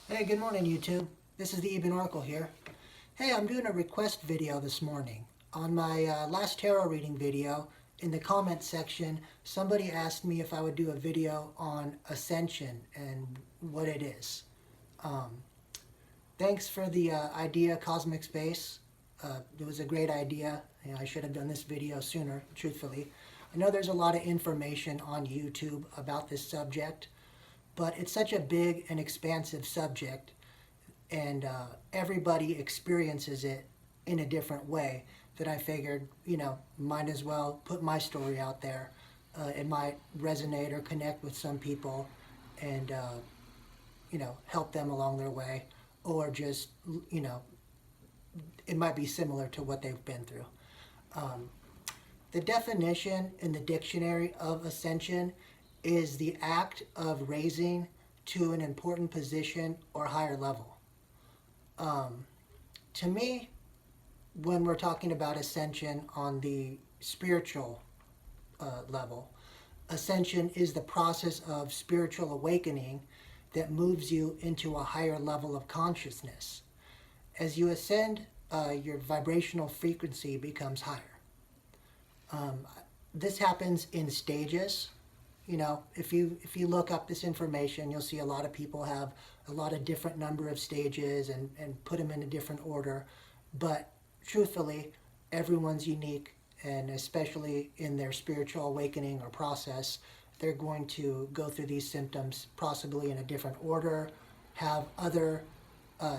Hey, good morning, YouTube. This is the Eben Oracle here. Hey, I'm doing a request video this morning. On my last tarot reading video, in the comment section, somebody asked me if I would do a video on Ascension and what it is. Um, Thanks for the idea, Cosmic Space. It was a great idea. I should have done this video sooner, truthfully. I know there's a lot of information on YouTube about this subject, but it's such a big and expansive subject, and everybody experiences it in a different way, that I figured, might as well put my story out there. It might resonate or connect with some people and, help them along their way, or just, it might be similar to what they've been through. Um, the definition in the dictionary of ascension is the act of raising to an important position or higher level. Um, to me, when we're talking about ascension on the spiritual level, ascension is the process of spiritual awakening that moves you into a higher level of consciousness. As you ascend, your vibrational frequency becomes higher. Um, this happens in stages. If you look up this information, you'll see a lot of people have a lot of different number of stages and put them in a different order. But truthfully, everyone's unique, and especially in their spiritual awakening or process, they're going to go through these symptoms possibly in a different order, have other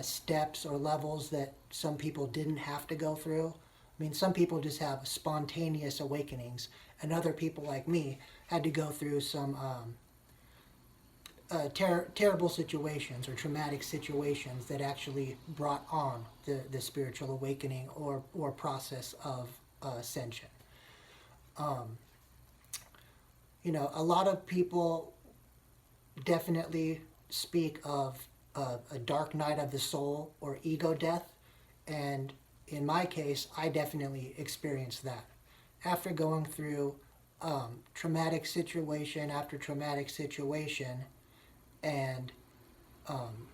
steps or levels that some people didn't have to go through. I mean, some people just have spontaneous awakenings, and other people like me had to go through some terrible situations or traumatic situations that actually brought on the spiritual awakening or process of ascension. Um, a lot of people definitely speak of a dark night of the soul or ego death, and in my case, I definitely experienced that. After going through traumatic situation after traumatic situation, and um,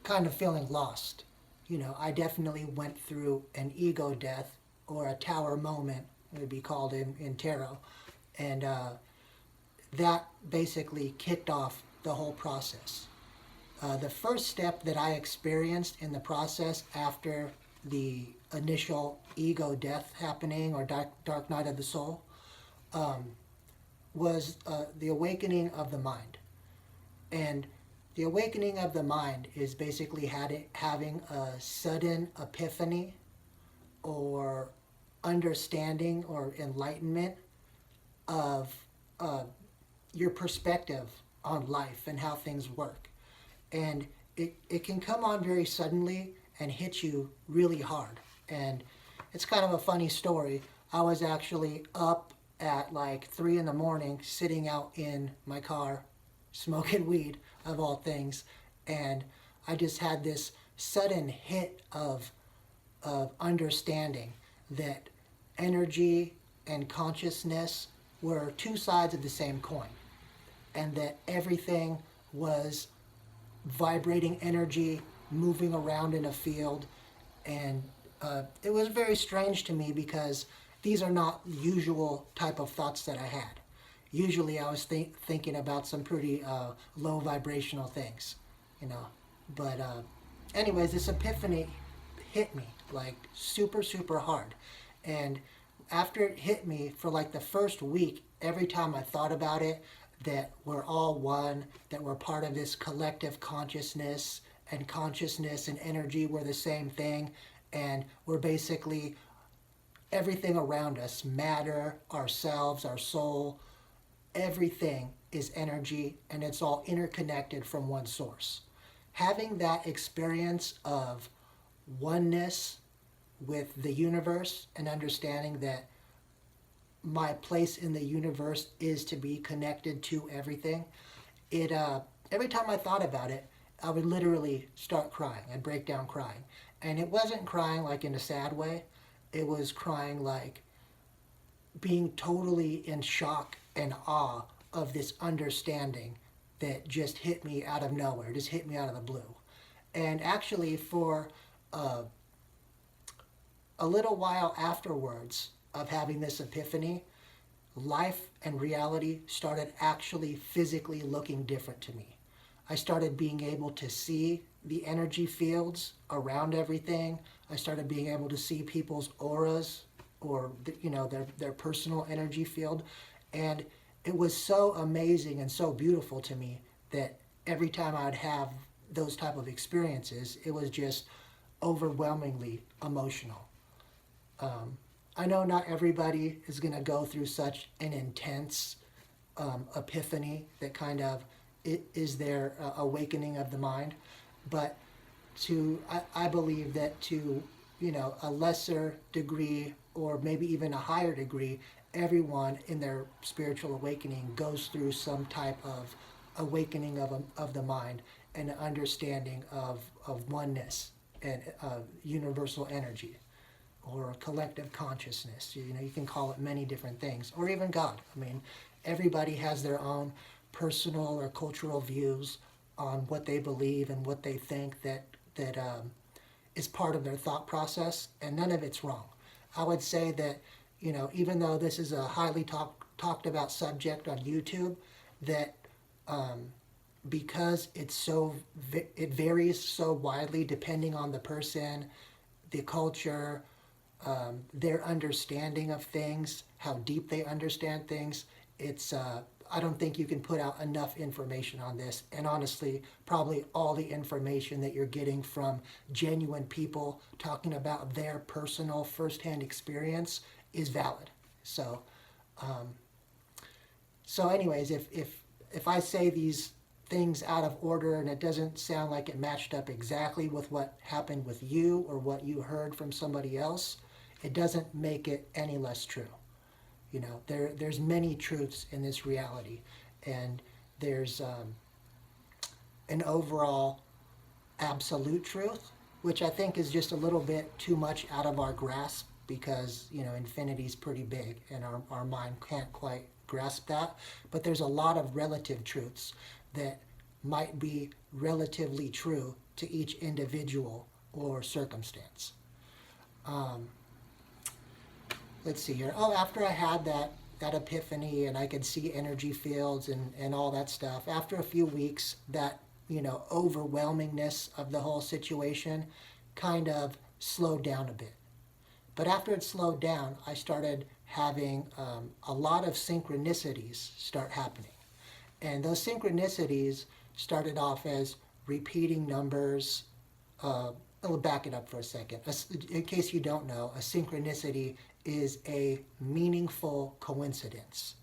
kind of feeling lost, I definitely went through an ego death, or a tower moment, it would be called in tarot, and that basically kicked off the whole process. The first step that I experienced in the process after the initial ego death happening, or dark night of the soul, um, was the awakening of the mind. And the awakening of the mind is basically having a sudden epiphany or understanding or enlightenment of your perspective on life and how things work. And it can come on very suddenly and hit you really hard. And it's kind of a funny story. I was actually up at like 3 in the morning, sitting out in my car, smoking weed, of all things. And I just had this sudden hit of understanding that energy and consciousness were two sides of the same coin, and that everything was vibrating energy moving around in a field. And it was very strange to me, because these are not usual type of thoughts that I had. Usually I was thinking about some pretty low vibrational things, you know. But anyways, this epiphany hit me like super, super hard. And after it hit me, for like the first week, every time I thought about it, that we're all one, that we're part of this collective consciousness, and consciousness and energy were the same thing, and we're basically everything around us, matter, ourselves, our soul, everything is energy, and it's all interconnected from one source. Having that experience of oneness with the universe, and understanding that my place in the universe is to be connected to everything, it every time I thought about it, I would literally start crying. I'd break down crying. And it wasn't crying like in a sad way. It was crying like being totally in shock and awe of this understanding that just hit me out of nowhere, just hit me out of the blue. And actually, for uh, a little while afterwards of having this epiphany, life and reality started actually physically looking different to me. I started being able to see the energy fields around everything. I started being able to see people's auras, or their personal energy field, and it was so amazing and so beautiful to me that every time I'd have those type of experiences, it was just overwhelmingly emotional. I know not everybody is going to go through such an intense epiphany that kind of is their awakening of the mind, but I believe that to a lesser degree or maybe even a higher degree, everyone in their spiritual awakening goes through some type of awakening of the mind and an understanding of oneness and universal energy or collective consciousness. You can call it many different things, or even God. I mean, everybody has their own personal or cultural views on what they believe and what they think that is part of their thought process, and none of it's wrong. I would say that even though this is a highly talked about subject on YouTube, that because it varies so widely depending on the person, the culture, their understanding of things, how deep they understand things. I don't think you can put out enough information on this. And honestly, probably all the information that you're getting from genuine people talking about their personal firsthand experience is valid. So anyways, if I say these things out of order and it doesn't sound like it matched up exactly with what happened with you or what you heard from somebody else, it doesn't make it any less true. There's many truths in this reality, and there's an overall absolute truth, which I think is just a little bit too much out of our grasp because infinity's pretty big and our mind can't quite grasp that. But there's a lot of relative truths that might be relatively true to each individual or circumstance. Let's see here. Oh, after I had that epiphany and I could see energy fields and all that stuff, after a few weeks, that overwhelmingness of the whole situation kind of slowed down a bit. But after it slowed down, I started having a lot of synchronicities start happening. And those synchronicities started off as repeating numbers. I'll back it up for a second. In case you don't know, a synchronicity is a meaningful coincidence.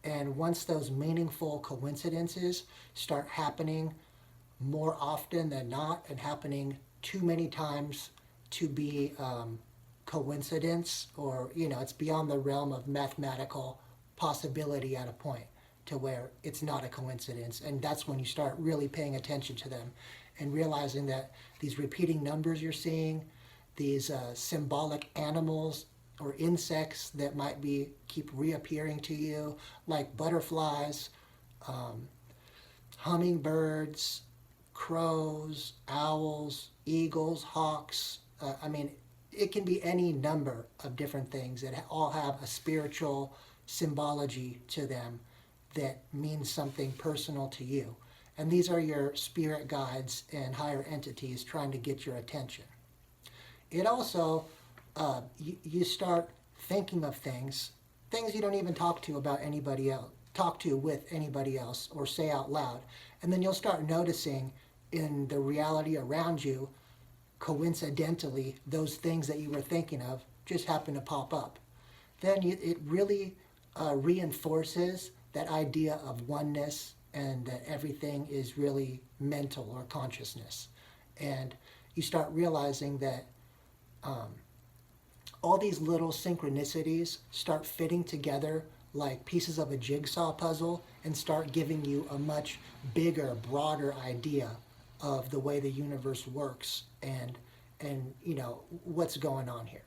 And once those meaningful coincidences start happening more often than not and happening too many times to be coincidence, or it's beyond the realm of mathematical possibility at a point to where it's not a coincidence. And that's when you start really paying attention to them and realizing that these repeating numbers you're seeing, these symbolic animals or insects that might keep reappearing to you, like butterflies, hummingbirds, crows, owls, eagles, hawks. It can be any number of different things that all have a spiritual symbology to them that means something personal to you. And these are your spirit guides and higher entities trying to get your attention. It also, you start thinking of things you don't even talk to with anybody else or say out loud. And then you'll start noticing in the reality around you, coincidentally, those things that you were thinking of just happen to pop up. Then it really reinforces that idea of oneness and that everything is really mental or consciousness. And you start realizing that all these little synchronicities start fitting together like pieces of a jigsaw puzzle and start giving you a much bigger, broader idea of the way the universe works and what's going on here.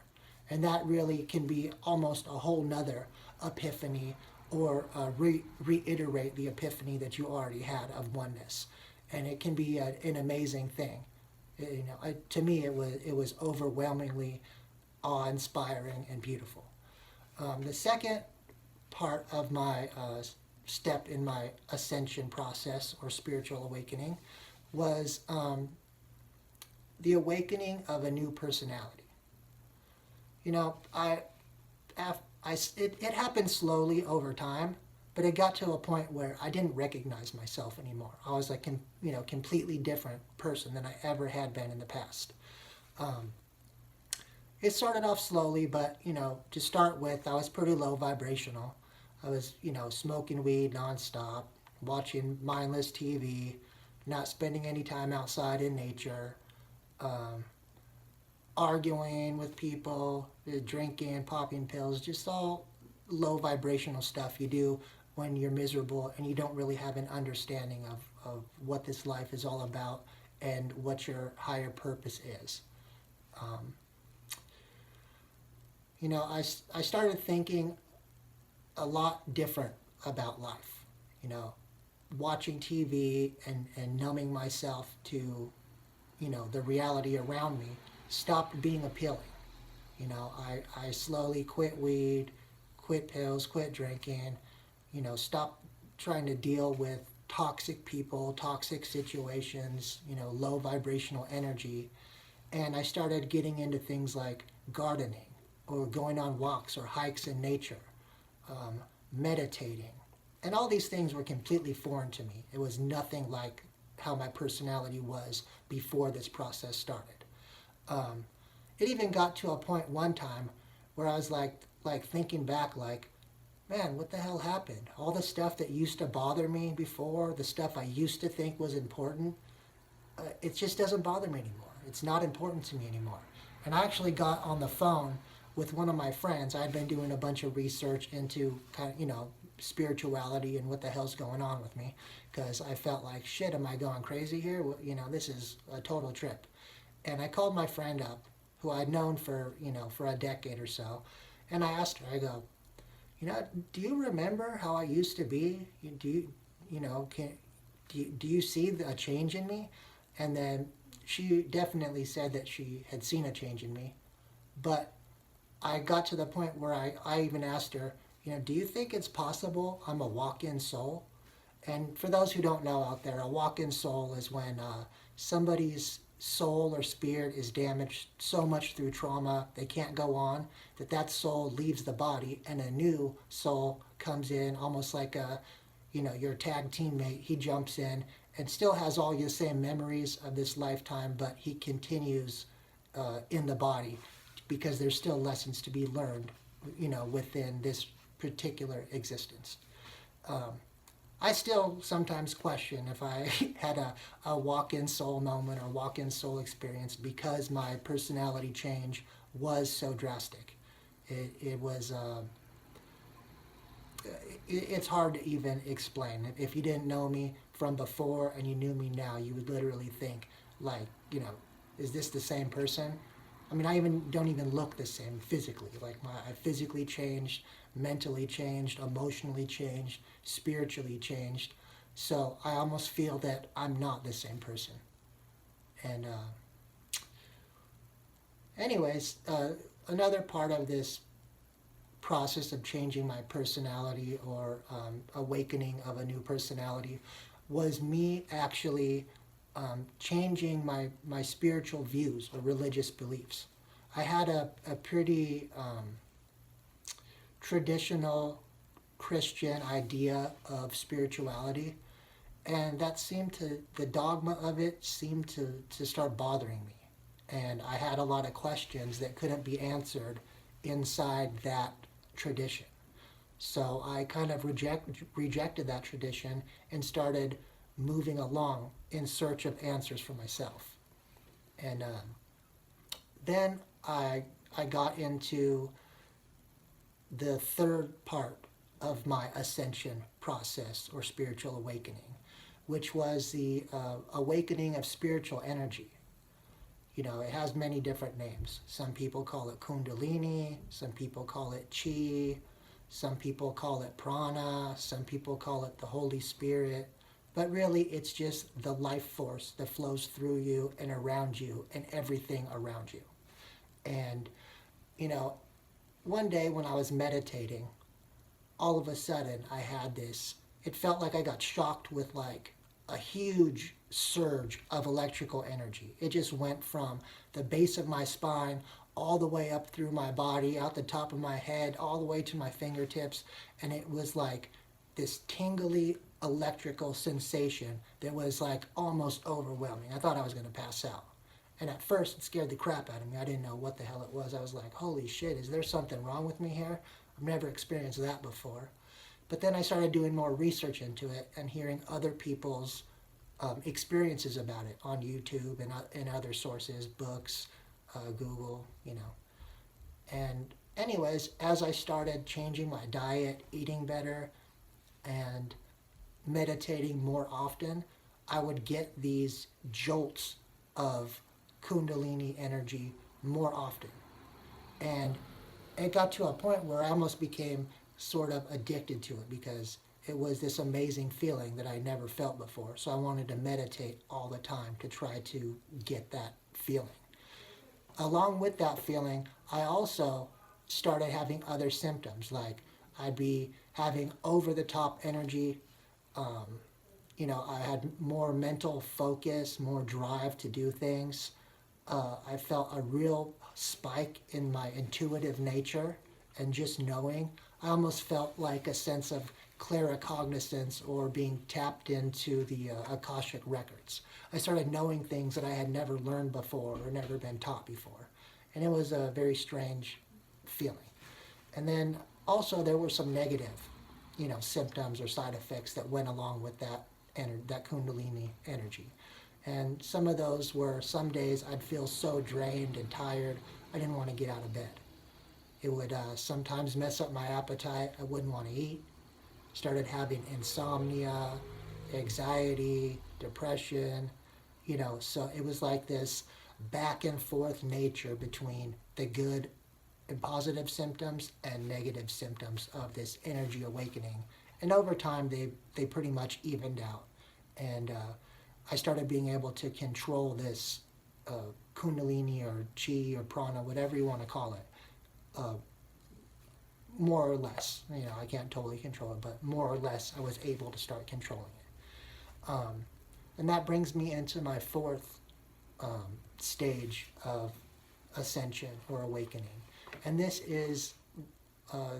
And that really can be almost a whole nother epiphany or reiterate the epiphany that you already had of oneness, and it can be an amazing thing. To me, it was overwhelmingly awe-inspiring and beautiful. The second part of my step in my ascension process or spiritual awakening was the awakening of a new personality. You know, it happened slowly over time, but it got to a point where I didn't recognize myself anymore. I was like, completely different person than I ever had been in the past. It started off slowly, but to start with, I was pretty low vibrational. I was, smoking weed nonstop, watching mindless TV, not spending any time outside in nature, um, arguing with people, drinking, popping pills, just all low vibrational stuff you do when you're miserable and you don't really have an understanding of what this life is all about and what your higher purpose is. Um, I started thinking a lot different about life. You know, watching TV and numbing myself to, the reality around me stopped being appealing. I slowly quit weed, quit pills, quit drinking, stopped trying to deal with toxic people, toxic situations, low vibrational energy. And I started getting into things like gardening or going on walks or hikes in nature, um, meditating. And all these things were completely foreign to me. It was nothing like how my personality was before this process started. Um, it even got to a point one time where I was like thinking back, like, man, what the hell happened? All the stuff that used to bother me before, the stuff I used to think was important, it just doesn't bother me anymore. It's not important to me anymore. And I actually got on the phone with one of my friends. I'd been doing a bunch of research into kind of, spirituality and what the hell's going on with me, because I felt like, shit, am I going crazy here? Well, this is a total trip. And I called my friend up, who I'd known for a decade or so, and I asked her, I go, do you remember how I used to be? Do you, do you see a change in me? And then she definitely said that she had seen a change in me. But I got to the point where I even asked her, do you think it's possible I'm a walk-in soul? And for those who don't know out there, a walk-in soul is when somebody's soul or spirit is damaged so much through trauma they can't go on, that soul leaves the body and a new soul comes in, almost like your tag teammate. He jumps in and still has all your same memories of this lifetime, but he continues in the body because there's still lessons to be learned, within this particular existence. Um, I still sometimes question if I had a walk-in soul moment or walk-in soul experience, because my personality change was so drastic. It was, it's hard to even explain. If you didn't know me from before and you knew me now, you would literally think, like, is this the same person? I mean, I don't even look the same physically. Like, I physically changed, mentally changed, emotionally changed, spiritually changed. So I almost feel that I'm not the same person. And anyways, another part of this process of changing my personality, or awakening of a new personality, was me actually changing my spiritual views or religious beliefs. I had a pretty traditional Christian idea of spirituality, and the dogma of it seemed to start bothering me. And I had a lot of questions that couldn't be answered inside that tradition. So I kind of rejected that tradition and started moving along in search of answers for myself. And then I got into the third part of my ascension process or spiritual awakening, which was the awakening of spiritual energy. It has many different names. Some people call it Kundalini, some people call it Chi, Some people call it prana, some people call it the Holy Spirit, but really it's just the life force that flows through you and around you and everything around you. And, you know, one day when I was meditating, all of a sudden I had this, it felt like I got shocked with like a huge surge of electrical energy. It just went from the base of my spine all the way up through my body, out the top of my head, all the way to my fingertips. And it was like this tingly electrical sensation that was like almost overwhelming. I thought I was going to pass out. And at first, it scared the crap out of me. I didn't know what the hell it was. I was like, holy shit, is there something wrong with me here? I've never experienced that before. But then I started doing more research into it and hearing other people's experiences about it on YouTube and other sources, books, Google, you know. And anyways, as I started changing my diet, eating better, and meditating more often, I would get these jolts of Kundalini energy more often. And it got to a point where I almost became sort of addicted to it because it was this amazing feeling that I never felt before. So I wanted to meditate all the time to try to get that feeling. Along with that feeling, I also started having other symptoms, like I'd be having over the top energy. You know, I had more mental focus, more drive to do things. I felt a real spike in my intuitive nature and just knowing. I almost felt like a sense of claircognizance or being tapped into the Akashic records. I started knowing things that I had never learned before or never been taught before. And it was a very strange feeling. And then also there were some negative, you know, symptoms or side effects that went along with that that Kundalini energy. And some of those were, some days I'd feel so drained and tired, I didn't want to get out of bed. It would sometimes mess up my appetite. I wouldn't want to eat. Started having insomnia, anxiety, depression, you know, so it was like this back and forth nature between the good and positive symptoms and negative symptoms of this energy awakening. And over time, they pretty much evened out. And I started being able to control this Kundalini or Chi or Prana, whatever you want to call it, more or less. You know, I can't totally control it, but more or less I was able to start controlling it. And that brings me into my fourth stage of ascension or awakening. And this is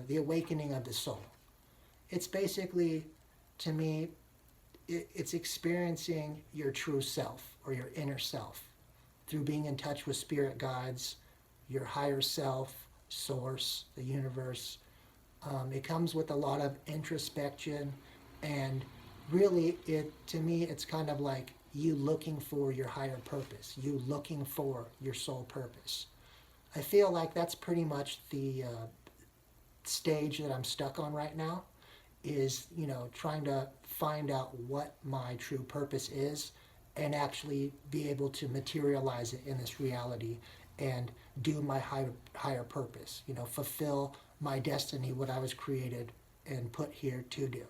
the awakening of the soul. It's basically, to me, it's experiencing your true self or your inner self through being in touch with spirit guides, your higher self, source, the universe. It comes with a lot of introspection, and really, to me, it's kind of like you looking for your higher purpose, you looking for your soul purpose. I feel like that's pretty much the stage that I'm stuck on right now, is, you know, trying to find out what my true purpose is and actually be able to materialize it in this reality and do my higher purpose, you know, fulfill my destiny, what I was created and put here to do.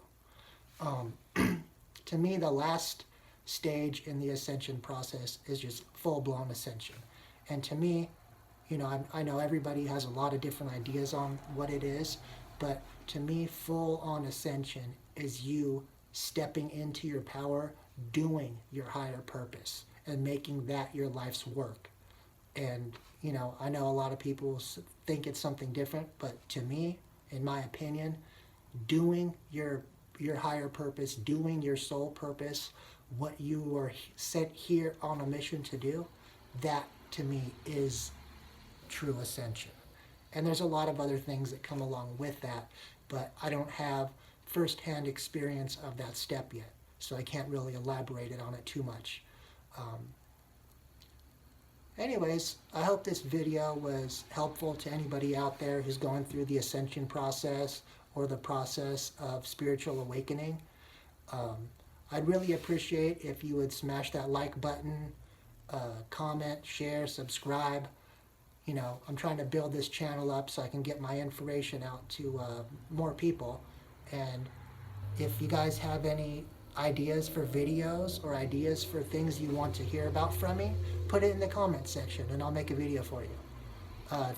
To me, the last stage in the ascension process is just full-blown ascension. And to me, you know, I know everybody has a lot of different ideas on what it is, but to me, full-on ascension is you stepping into your power, doing your higher purpose, and making that your life's work. And, you know, I know a lot of people think it's something different, but to me, in my opinion, doing your higher purpose, doing your soul purpose, what you were sent here on a mission to do, that to me is true ascension. And there's a lot of other things that come along with that, but I don't have firsthand experience of that step yet, so I can't really elaborate on it too much. Anyways, I hope this video was helpful to anybody out there who's going through the ascension process or the process of spiritual awakening. I'd really appreciate if you would smash that like button, comment, share, subscribe. I'm trying to build this channel up so I can get my information out to more people. And if you guys have any ideas for videos or ideas for things you want to hear about from me, put it in the comment section and I'll make a video for you.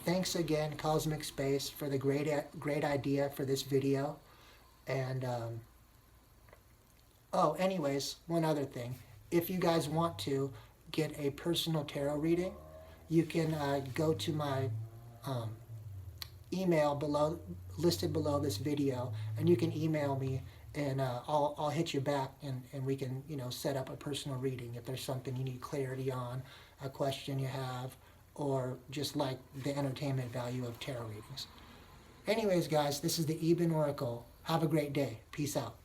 Thanks again, Cosmic Space, for the great idea for this video. And anyways, one other thing. If you guys want to get a personal tarot reading, you can go to my email listed below this video, and you can email me, and I'll hit you back, and we can set up a personal reading if there's something you need clarity on, a question you have, or just like the entertainment value of tarot readings. Anyways, guys, this is the Eben Oracle. Have a great day. Peace out.